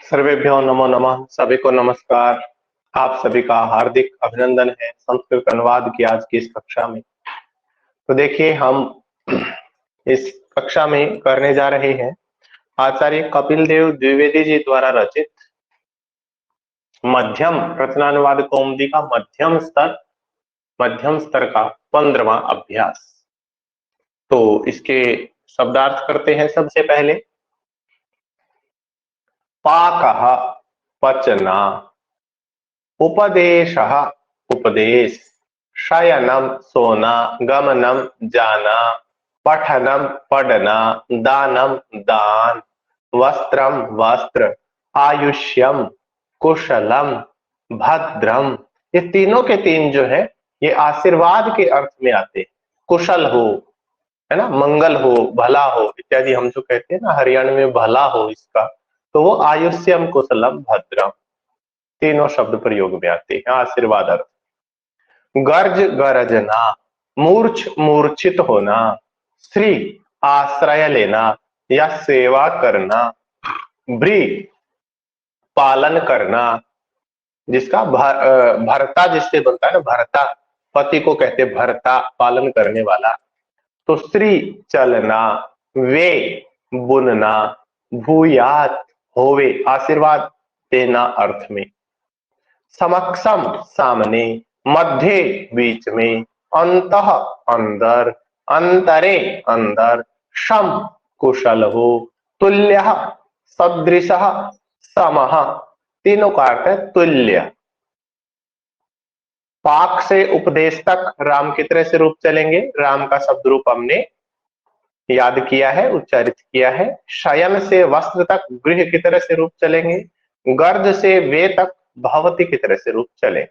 सर्वेभ्यो नमो नमः। सभी को नमस्कार। आप सभी का हार्दिक अभिनंदन है संस्कृत अनुवाद की आज की इस कक्षा में। तो देखिए, हम इस कक्षा में करने जा रहे हैं आचार्य कपिल देव द्विवेदी जी द्वारा रचित मध्यम रचनानुवाद कौमुदी का मध्यम स्तर का 15वां अभ्यास। तो इसके शब्दार्थ करते हैं। सबसे पहले पाकः पचना, उपदेशः उपदेश, शयनम सोना, गमनम जाना, पठनम पढ़ना, दानम दान, वस्त्रम वस्त्र, आयुष्यम कुशलम भद्रम। ये तीनों के तीन जो है ये आशीर्वाद के अर्थ में आते हैं। कुशल हो, है ना, मंगल हो, भला हो इत्यादि हम जो कहते हैं ना हरियाणा में भला हो इसका, तो वो आयुष्यम कुशलम भद्रम तीनों शब्द प्रयोग में आते हैं आशीर्वाद अर्थ। गर्ज गरजना, मूर्छित होना, श्री आश्रय लेना या सेवा करना, भ्री पालन करना, जिसका भरता जिससे बनता है ना, भरता पति को कहते भरता, पालन करने वाला। तो श्री चलना, वे बुनना, भूयात होवे आशीर्वाद देना अर्थ में, समक्षम सामने, मध्य बीच में, अंतः अंदर, अंतरे अंदर, शम कुशल हो, तुल्य सदृश, समः तीनों का अर्थ है तुल्य। पाक से उपदेश तक राम की तरह से रूप चलेंगे। राम का शब्द रूप हमने याद किया है, उच्चारित किया है। शयन से वस्त्र तक गृह की तरह से रूप चलेंगे। गर्ज से वे तक भवती की तरह से रूप चलेंगे।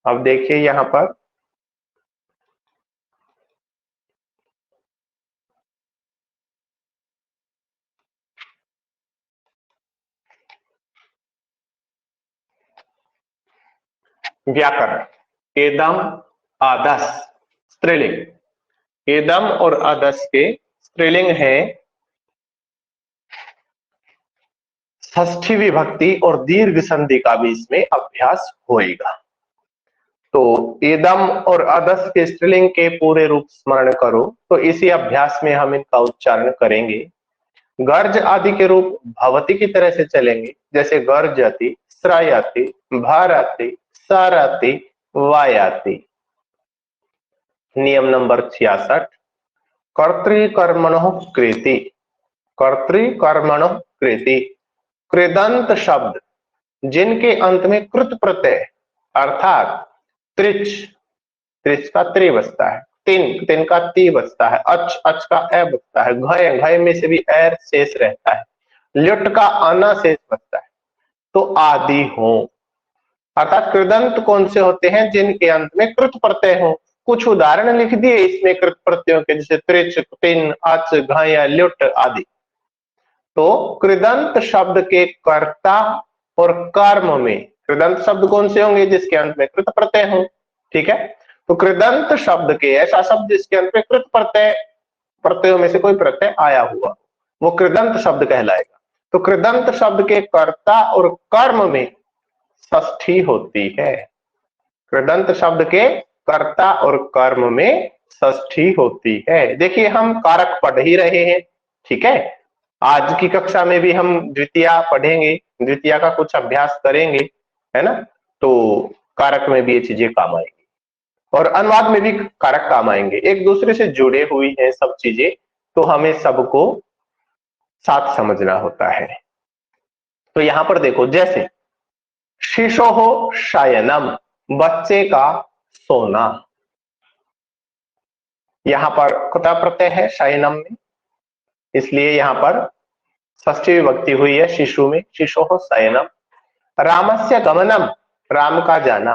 अब देखिए यहां पर व्याकरण। एदम आदस स्त्रीलिंग। एदम और आदस के स्त्रीलिंग है षष्ठी विभक्ति और दीर्घ संधि का भी इसमें अभ्यास होएगा। तो एदम और अदस के स्त्रीलिंग के पूरे रूप स्मरण करो तो इसी अभ्यास में हम इनका उच्चारण करेंगे। गर्ज आदि के रूप भवती की तरह से चलेंगे, जैसे गर्जति, श्रायति, भारति, सारति, वायाति। नियम नंबर 66, कर्तृकर्मणो कृति, कर्तृकर्मणो कृति। कृदंत शब्द जिनके अंत में कृत प्रत्यय अर्थात त्रिच, त्रिच का त्रि बचता है, तिन, तिन का ती बचता है, अच का ए बचता है, घय, घय में से भी एर शेष रहता है, ल्युट का अना शेष बचता है। तो आदि हो, अर्थात कृदंत कौन से होते हैं? जिनके अंत में कृत प्रत्यय हो। कुछ उदाहरण लिख दिए इसमें कृत प्रत्ययों के, जैसे त्रिच, तिन, अच, घय, ल्युट आदि। तो कृदंत शब्द के कर्ता और कर्म में कृदंत शब्द कौन से होंगे? जिसके अंत में कृत प्रत्यय हो। ठीक है, तो कृदंत शब्द के ऐसा शब्द जिसके अंत में कृत प्रत्ययों में से कोई प्रत्यय आया हुआ, वो कृदंत शब्द कहलाएगा। तो कृदंत शब्द के कर्ता और कर्म में षष्ठी होती है। कृदंत शब्द के कर्ता और कर्म में षष्ठी होती है। देखिए हम कारक पढ़ ही रहे हैं, ठीक है। आज की कक्षा में भी हम द्वितीया पढ़ेंगे, द्वितीया का कुछ अभ्यास करेंगे, है ना। तो कारक में भी ये चीजें काम आएंगी और अनुवाद में भी कारक काम आएंगे। एक दूसरे से जुड़े हुई हैं सब चीजें, तो हमें सबको साथ समझना होता है। तो यहां पर देखो, जैसे शिशोः शयनम, बच्चे का सोना। यहां पर कुता प्रत्यय है शयनम में, इसलिए यहां पर षष्ठी विभक्ति हुई है शिशु में, शिशोः शयनम। रामस्य गमनम, राम का जाना।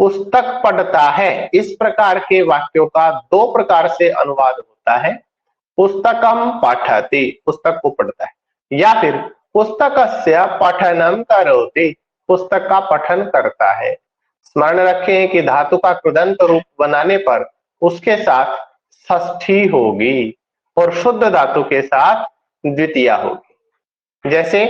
पुस्तक पढ़ता है, इस प्रकार के वाक्यों का दो प्रकार से अनुवाद होता है। पुस्तकम पठति, पुस्तक को पढ़ता है, या फिर पुस्तकस्य पठनम करोति, पुस्तक का पठन करता है। स्मरण रखें कि धातु का कृदंत रूप बनाने पर उसके साथ षष्ठी होगी और शुद्ध धातु के साथ द्वितीया होगी। जैसे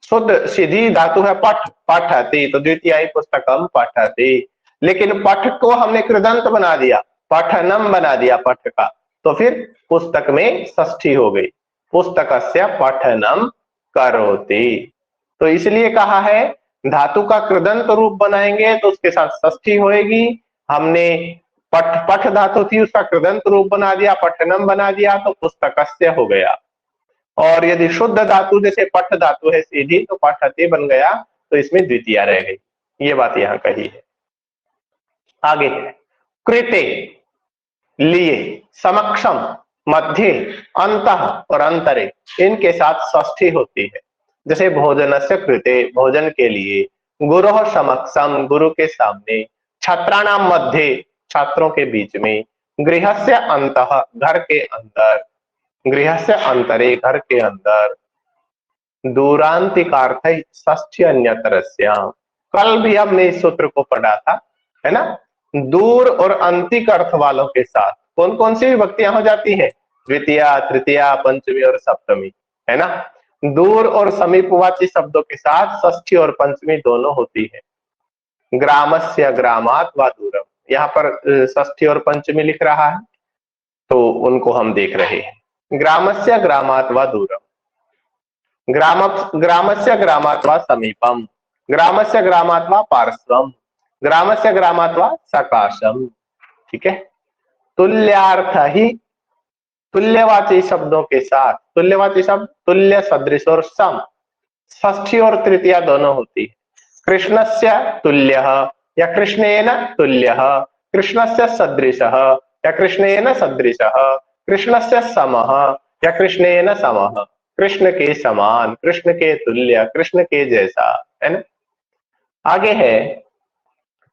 शुद्ध सीधी धातु है पठ, पठति, तो द्वितीय पुस्तकम पठति। लेकिन पठ को हमने कृदंत बना दिया, पठनम बना दिया पठ का, तो फिर पुस्तक में षष्ठी हो गई, पुस्तकस्य पठनम करोति। तो इसलिए कहा है धातु का कृदंत रूप बनाएंगे तो उसके साथ षष्ठी होएगी। हमने पठ, पठ धातु थी उसका कृदंत रूप बना दिया, पठनम बना दिया, तो पुस्तकस्य हो गया। और यदि शुद्ध धातु जैसे पठ धातु है सीधी, तो पठते बन गया, तो इसमें द्वितीय रह गई। ये बात यहां कही है। आगे है कृते, लिए, समक्षम, मध्य, अंतः और अंतरे, इनके साथ षष्ठी होती है। जैसे भोजनस्य कृते, भोजन के लिए, गुरोः समक्षम, गुरु के सामने, छात्राणाम मध्ये, छात्रों के बीच में, गृहस्य अंतः, घर के अंदर, गृहस्य अंतरे, घर के अंदर, दूरांतिकार्थ षष्ठी अन्यतरस्याम। कल भी हमने इस सूत्र को पढ़ा था, है ना। दूर और अंतिक अर्थ वालों के साथ कौन कौन सी विभक्तियां हो जाती हैं? द्वितीया, तृतीया, पंचमी और सप्तमी, है ना। दूर और समीपवाची शब्दों के साथ षष्ठी और पंचमी दोनों होती है। ग्रामस्य, ग्रामात व दूरम, यहाँ पर षष्ठी और पंचमी लिख रहा है, तो उनको हम देख रहे हैं। ग्रामस्य, ग्रामात व दूरम, ग्रामस्य ग्रामात् वा समीपम, ग्रामस्य ग्रामात् वा पार्श्वम, ग्रामस्य ग्रामात् वा सकाशम। ठीक है। तुल्यार्थ ही, तुल्यवाची शब्दों के साथ, तुल्यवाची शब्द तुल्य, सदृश और सम, षष्ठी और तृतीया दोनों होती है। कृष्णस्य तुल्यः या कृष्णेन तुल्यः, कृष्णस्य सदृशः या कृष्णेन सदृशः, कृष्णस्य समः या कृष्णेन समः, कृष्ण के समान, कृष्ण के तुल्य, कृष्ण के जैसा, है ना। आगे है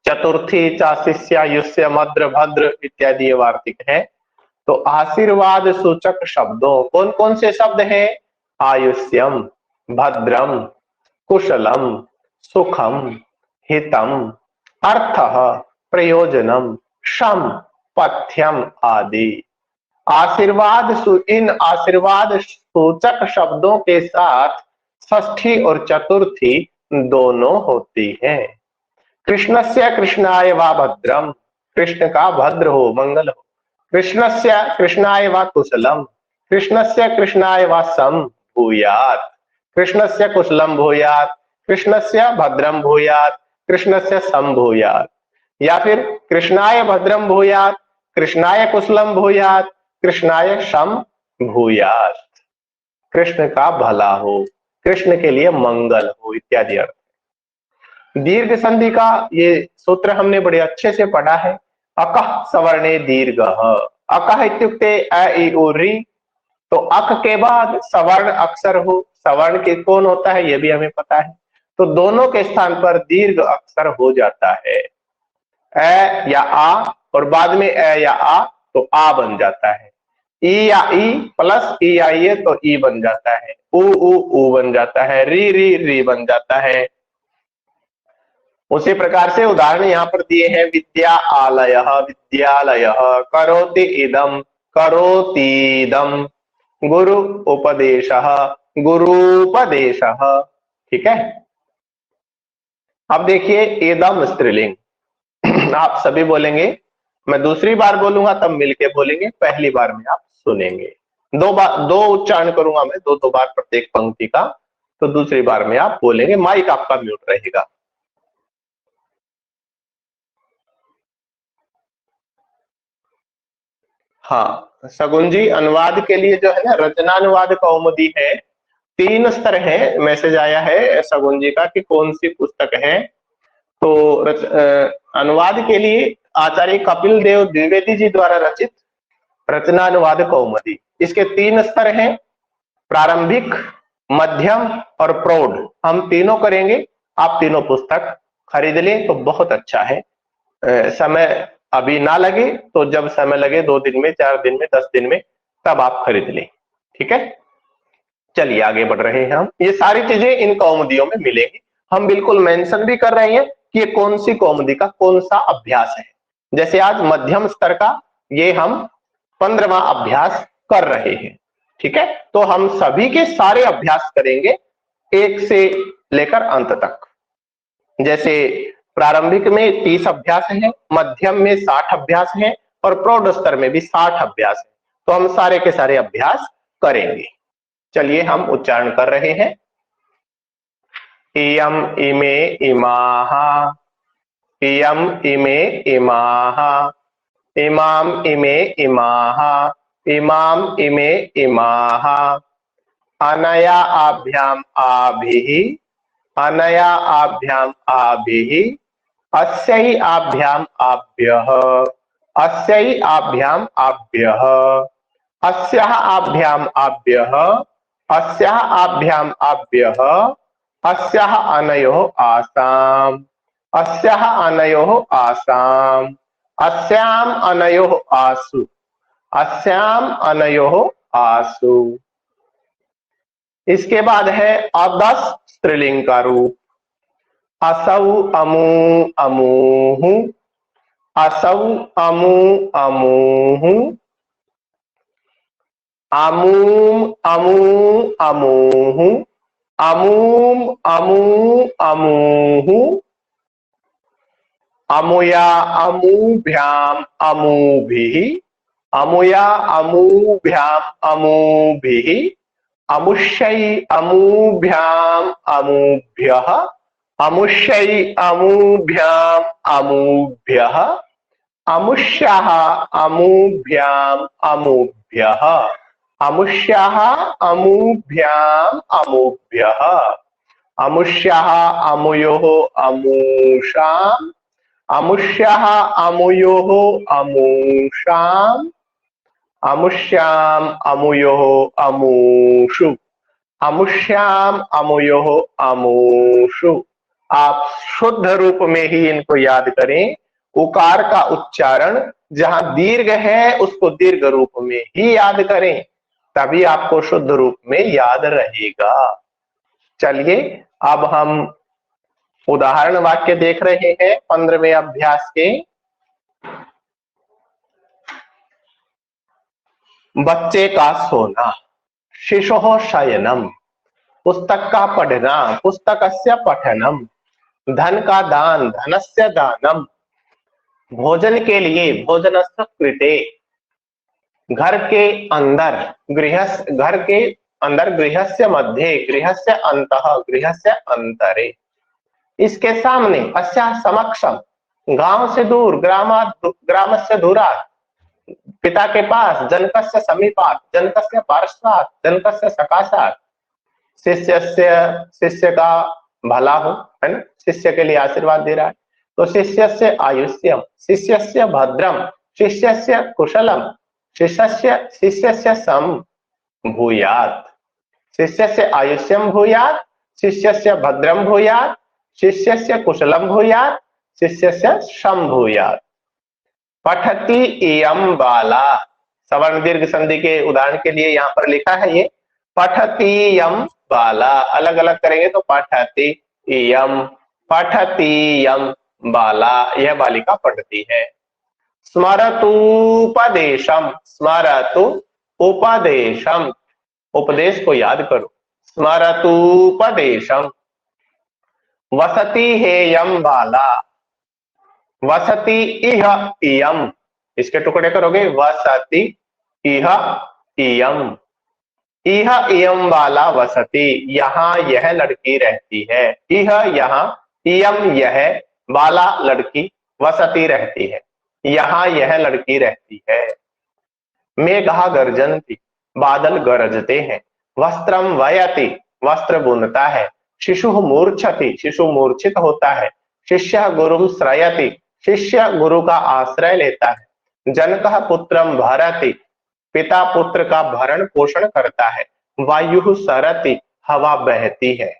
चतुर्थी, चाशिष्य, युष्य, मद्र, भद्र इत्यादि ये वार्तिक है। तो आशीर्वाद सूचक शब्दों कौन कौन से शब्द हैं? आयुष्यम, भद्रम, कुशलम, सुखम, हितम, अर्थः, प्रयोजनम, शम, पथ्यम आदि। इन आशीर्वाद सूचक शब्दों के साथ षष्ठी और चतुर्थी दोनों होती है। कृष्णस्य कृष्णाय वा भद्रम, कृष्ण का भद्र हो, मंगल हो। कृष्णस्य कृष्णाय वा कुशलम, कृष्णस्य कृष्णाय वा सम भूयात्, कृष्णस्य कुशलम भूयात्, कृष्णस्य भद्रम भूयात्, कृष्णस्य सम भूयात्। या फिर कृष्णाय भद्रम भूयात्, कृष्णाय कुशलम भूयात्, कृष्णाय सम भूयात्। कृष्ण का भला हो, कृष्ण के लिए मंगल हो इत्यादि अर्थ। दीर्घ संधि का ये सूत्र हमने बड़े अच्छे से पढ़ा है। अकः सवर्णे दीर्घः, अकः इत्युक्ते अ इ उ ऋ, तो अक के बाद सवर्ण अक्षर हो, सवर्ण के कौन होता है ये भी हमें पता है, तो दोनों के स्थान पर दीर्घ अक्षर हो जाता है। अ या आ और बाद में अ या आ, तो आ बन जाता है। ई या ई प्लस ई आइए तो ई बन जाता है। उ बन जाता है। री री री बन जाता है। उसी प्रकार से उदाहरण यहाँ पर दिए हैं। विद्या आलय, विद्यालय, करोति इदम, करोतीदम, गुरु उपदेश, गुरुपदेश। ठीक है। अब देखिए इदम स्त्रीलिंग आप सभी बोलेंगे, मैं दूसरी बार बोलूंगा तब मिलके बोलेंगे, पहली बार में आप सुनेंगे। दो उच्चारण करूंगा मैं, दो बार प्रत्येक पंक्ति का, तो दूसरी बार में आप बोलेंगे। माइक आपका म्यूट रहेगा। हाँ, सगुन जी अनुवाद के लिए जो है ना रचनानुवाद कौमुदी है, 3 स्तर है। मैसेज आया है सगुन जी का कि कौन सी पुस्तक है, तो अनुवाद के लिए आचार्य कपिल देव द्विवेदी जी द्वारा रचित रचनानुवाद कौमुदी, इसके 3 स्तर हैं, प्रारंभिक, मध्यम और प्रौढ़। हम तीनों करेंगे। आप तीनों पुस्तक खरीद लें तो बहुत अच्छा है। समय अभी ना लगे तो जब समय लगे 2 दिन में, 4 दिन में, 10 दिन में, तब आप खरीद लें। ठीक है। चलिए आगे बढ़ रहे हैं हम। ये सारी चीजें इन कौमुदियों में मिलेंगी। हम बिल्कुल मेंशन भी कर रहे हैं कि ये कौन सी कौमुदी का कौन सा अभ्यास है। जैसे आज मध्यम स्तर का ये हम 15वां अभ्यास कर रहे हैं। ठीक है। तो हम सभी के सारे अभ्यास करेंगे 1 से लेकर अंत तक। जैसे प्रारंभिक में 30 अभ्यास है, मध्यम में 60 अभ्यास है और प्रौढ़ स्तर में भी 60 अभ्यास है। तो हम सारे के सारे अभ्यास करेंगे। चलिए हम उच्चारण कर रहे हैं। इयम इमे इमाः, इयम इमे इमाः, इमाम इमे इमाः, इमाम इमे इमाः, अनया आभ्याम आभिः, अनया आभ्याम आभिः, अस्यै आभ्याम आभ्यः, अस्यै आभ्याम आभ्यः, अस्याः आभ्याम आभ्यः, अस्याः आभ्याम आभ्यः, अस्याः अनयोः आसाम्, अस्याः अनयोः आसाम्, अस्याम् अनयोः आसु, अस्याम अनयोः आसु। इसके बाद है अदस स्त्रीलिंग का रूप। असौ अमू अमूहु, असौ अमू अमूहु, अमूम अमू अमूहु, अमूम अमू अमूहु, अमुया अमूभ्याम अमूभिः, अमुया अमूभ्याम अमूभिः, अमुष्यै अमूभ्याम अमूभ्यः, अमुष्यै अमूभ्याम अमूभ्यः, अमुष्याः अमूभ्याम अमूभ्यः, अमुष्याः अमूभ्याम अमूभ्यः, अमुष्याः अमुयोः अमूषाम्, अमुष्याः अमुयोः अमूषाम्, अमुष्याम अमुयोः अमूषु, अमुष्याम अमुयोः अमूषु। आप शुद्ध रूप में ही इनको याद करें। उकार का उच्चारण जहां दीर्घ है उसको दीर्घ रूप में ही याद करें, तभी आपको शुद्ध रूप में याद रहेगा। चलिए अब हम उदाहरण वाक्य देख रहे हैं 15वें अभ्यास के। बच्चे का सोना, शिशोः शयनम, पुस्तक का पढ़ना, पुस्तकस्य पठनम, धन का दान, धनस्य दानम, भोजन के लिए, भोजनस्य कृते, घर के अंदर, घर के अंदर, गृहस्य मध्ये, गृहस्य अन्तः, गृहस्य अंतरे। इसके सामने अस्या समक्षम, गांव से दूर, ग्रामस्य दूरात्, पिता के पास, जनकस्य समीपात्, जनकस्य पार्श्वात्, जनकस्य सकाशात्, शिष्य का भला हो, है ना, शिष्य के लिए आशीर्वाद दे रहा है। तो शिष्यस्य आयुष्यम, शिष्यस्य भद्रम, शिष्यस्य कुशलम, शिष्यस्य सम भूयात्, शिष्यस्य आयुष्यम भूयात्, शिष्यस्य भद्रम भूयात्, शिष्यस्य कुशलम भूयात्, शिष्यस्य सम भूयात्। पठति इयं बाला, सवर्ण दीर्घ संधि के उदाहरण के लिए यहाँ पर लिखा है ये पठति इयं बाला, अलग अलग करेंगे तो पठति इयं, पठति इयं बाला, यह बालिका पढ़ती है। स्मरतु उपदेशम, स्मरतु उपदेशम, उपदेश को याद करो, स्मरतु उपदेशम। वसति हेयं बाला, वसति इह इयं, इसके टुकड़े करोगे, वसति इह इयं, इह इयं बाला वसति, यहाँ यह लड़की रहती है। इह यहाँ, इयं यह, बाला लड़की, वसति रहती है, यहाँ यह लड़की रहती है। मेघा गर्जन्ति, बादल गरजते हैं। वस्त्रम वयति, वस्त्र बुनता है। शिशु मूर्छति, शिशु मूर्छित होता है। शिष्य गुरुम श्रयति, शिष्य गुरु का आश्रय लेता है। जनकः पुत्रम भरति, पिता पुत्र का भरण पोषण करता है। वायुः सरति, हवा बहती है।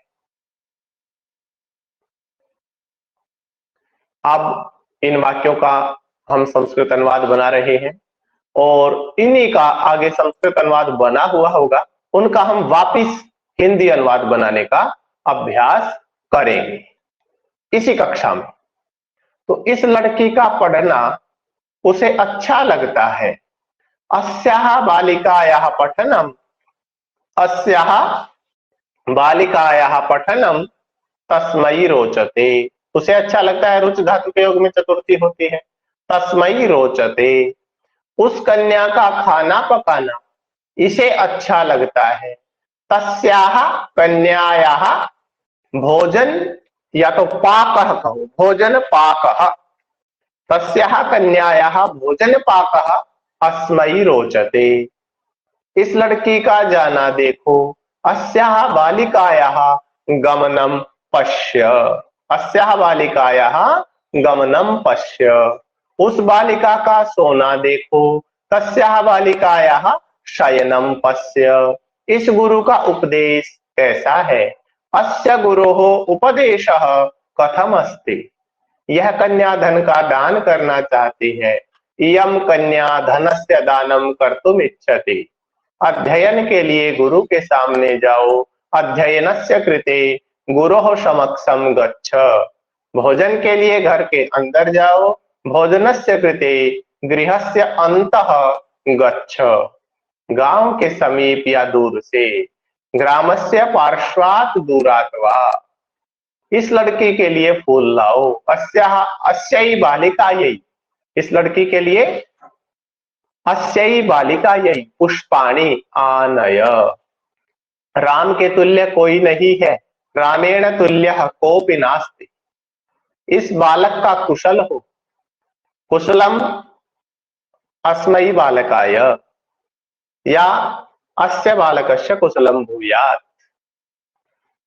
अब इन वाक्यों का हम संस्कृत अनुवाद बना रहे हैं और इन्हीं का आगे संस्कृत अनुवाद बना हुआ होगा, उनका हम वापिस हिंदी अनुवाद बनाने का अभ्यास करेंगे इसी कक्षा में। तो इस लड़की का पढ़ना उसे अच्छा लगता है। अस्याः बालिकायाः पठनम, अस्याः बालिकायाः पठनम तस्मै रोचते, उसे अच्छा लगता है। रुच धातु के योग में चतुर्थी होती है। तस्मै रोचते, उस कन्या का खाना पकाना इसे अच्छा लगता है। तस्याः कन्यायाः भोजन, या तो पाकः कहो, भोजन पाकः, तस्याः कन्यायाः भोजन पाकः अस्मै रोचते, इस लड़की का जाना देखो। अस्याः बालिकायाः गमनम पश्य, अस्याः बालिकायाः गमनम पश्य, उस बालिका का सोना देखो। तस्याः बालिकायाः शयनम पश्य, इस गुरु का उपदेश कैसा है। अस्य गुरोः उपदेशः कथम अस्ति, यह कन्या धन का दान करना चाहती है। इयं कन्या धनस्य दानम कर्तुम इच्छति, अध्ययन के लिए गुरु के सामने जाओ। अध्ययनस्य कृते गुरोः समक्षम गच्छ, भोजन के लिए घर के अंदर जाओ। भोजनस्य कृते गृहस्य अन्तः गच्छ, गांव के समीप या दूर से। ग्रामस्य पार्श्वात् दूरात् वा, इस लड़की के लिए फूल लाओ। अस्याः अस्यै बालिकायै, इस लड़की के लिए अस्यै बालिकायै पुष्पाणि आनय, राम के तुल्य कोई नहीं है। रामेण तुल्यः कोऽपि नास्ति, इस बालक का कुशल हो। कुशलम अस्मै बालकाय, या अस्य बालकस्य कुशलम भूयात्,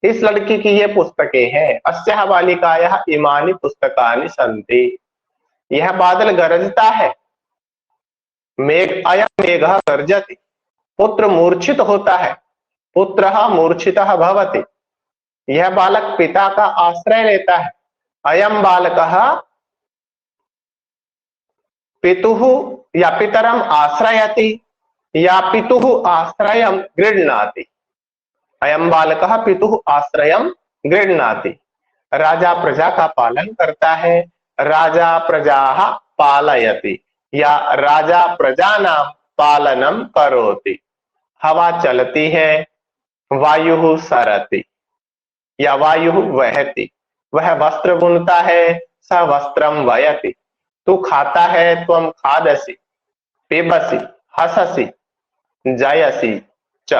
इस लड़की की ये पुस्तकें हैं। अस्याः बालिकायाः इमानि पुस्तकानि सन्ति, यह बादल गरजता है। मेघ, अयं मेघः गर्जति, पुत्र मूर्छित होता है। पुत्रः मूर्छितः भवति, यह बालक पिता का आश्रय लेता है। अयं बालकः पितुः या पितरम आश्रयति, या पितुः आश्रयं गृह्णाति। अयं बालकः पितुः आश्रयं गृह्णाति, राजा प्रजा का पालन करता है। राजा प्रजाः पालयति, या राजा प्रजानां पालनम करोति, हवा चलती है। वायुः सरति, या वायुः वहति, वह वस्त्र बुनता है। स वस्त्रम वयति, तू खाता है, त्वं खादसि। पिबसि, हससि, जयसि च,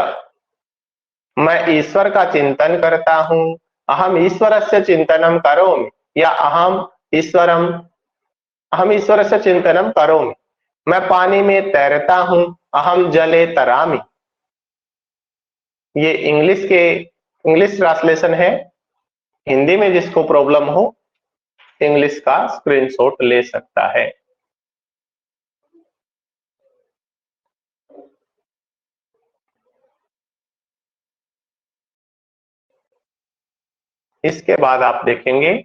मैं ईश्वर का चिंतन करता हूं। अहम ईश्वरस्य चिंतनं करोमि, या अहम ईश्वरस्य चिंतनं करोमि, मैं पानी में तैरता हूं। अहम जले तरामि, ये इंग्लिश ट्रांसलेशन है। हिंदी में जिसको प्रॉब्लम हो इंग्लिश का स्क्रीनशॉट ले सकता है। इसके बाद आप देखेंगे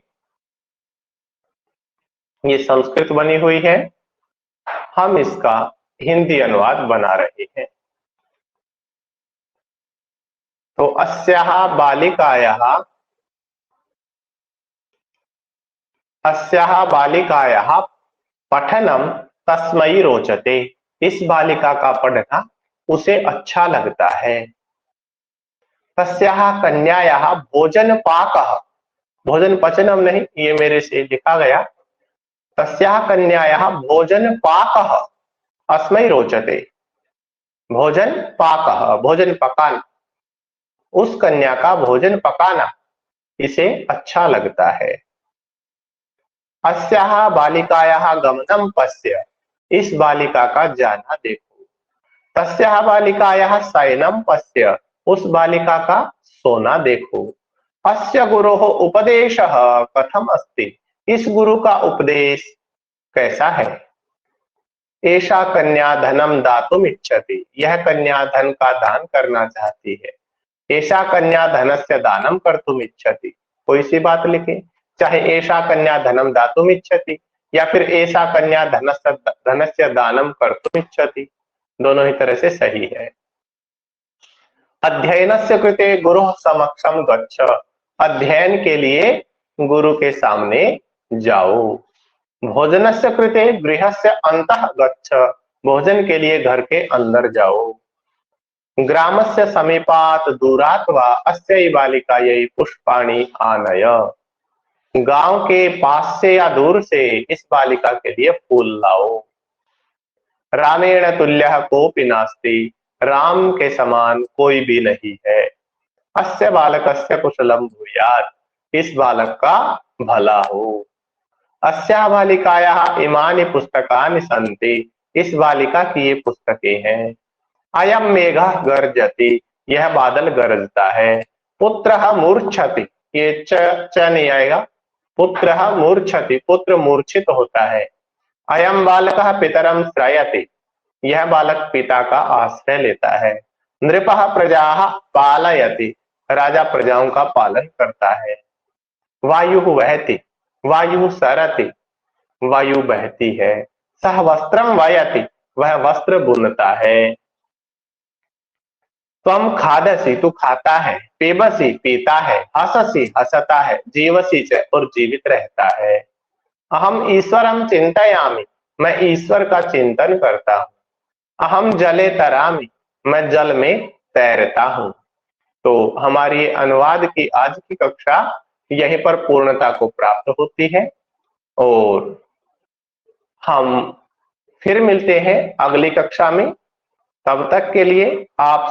ये संस्कृत बनी हुई है, हम इसका हिंदी अनुवाद बना रहे हैं। तो अस्याः बालिकायाः पठनम तस्मै रोचते, इस बालिका का पढ़ना उसे अच्छा लगता है। तस्याः कन्यायाः भोजन पाकः, भोजन पचनम नहीं, ये मेरे से लिखा गया। तस्याः कन्यायाः भोजन पाकः अस्मै रोचते, भोजन पाकः भोजन पकाना, उस कन्या का भोजन पकाना इसे अच्छा लगता है। अस्याः बालिकायाः गमनम पश्य, इस बालिका का जाना देखो। तस्याः बालिकायाः शयनम पश्य, उस बालिका का सोना देखो। अस्य गुरोः उपदेशः कथम अस्ति, इस गुरु का उपदेश कैसा है। एषा कन्या धनम दातुम इच्छति, यह कन्या धन का दान करना चाहती है। एषा कन्या धनस्य दानम कर्तुम इच्छति, कोई सी बात लिखे, चाहे एषा कन्या धनम दातुम इच्छति या फिर एषा कन्या धनस्य दानम कर्तुम इच्छति, दोनों ही तरह से सही है। अध्ययनस्य कृते गुरुः समक्षम गच्छ, अध्ययन के लिए गुरु के सामने जाओ। भोजनस्य कृते गृहस्य अन्तः गच्छ, भोजन के लिए घर के अंदर जाओ। ग्रामस्य समीपात दूरात वा अस्यै बालिकायै पुष्पाणि आनय। गांव के पास से या दूर से इस बालिका के लिए फूल लाओ। रामेण तुल्यः कोऽपि नास्ति, राम के समान कोई भी नहीं है। अस्य बालकस्य कुशलं भूयात्, इस बालक का भला हो। अस्याः बालिकायाः इमानि पुस्तकानि सन्ति, इस बालिका की ये पुस्तकें हैं। अयम मेघः गर्जति, यह बादल गरजता है। पुत्रः मूर्छति, ये च नहीं आएगा। पुत्रः मूर्छति, पुत्र मूर्छित होता है। अयम बालकः पितरं श्रायति, यह बालक पिता का आश्रय लेता है। नृपः प्रजाः पालयति, राजा प्रजाओं का पालन करता है। वायुः वहति, वायु सरति, वायु बहती है। सह वस्त्रम वयति, वह वस्त्र बुनता है। त्वम खादसी, तू खाता है। पिबसी, पीता है। हससी, हंसता है। जीवसी च, और जीवित रहता है। अहम ईश्वरम चिंतयामि, मैं ईश्वर का चिंतन करता हूँ। अहम जले तरामि, मैं जल में तैरता हूँ। तो हमारी अनुवाद की आज की कक्षा यहीं पर पूर्णता को प्राप्त होती है और हम फिर मिलते हैं अगली कक्षा में। तब तक के लिए आप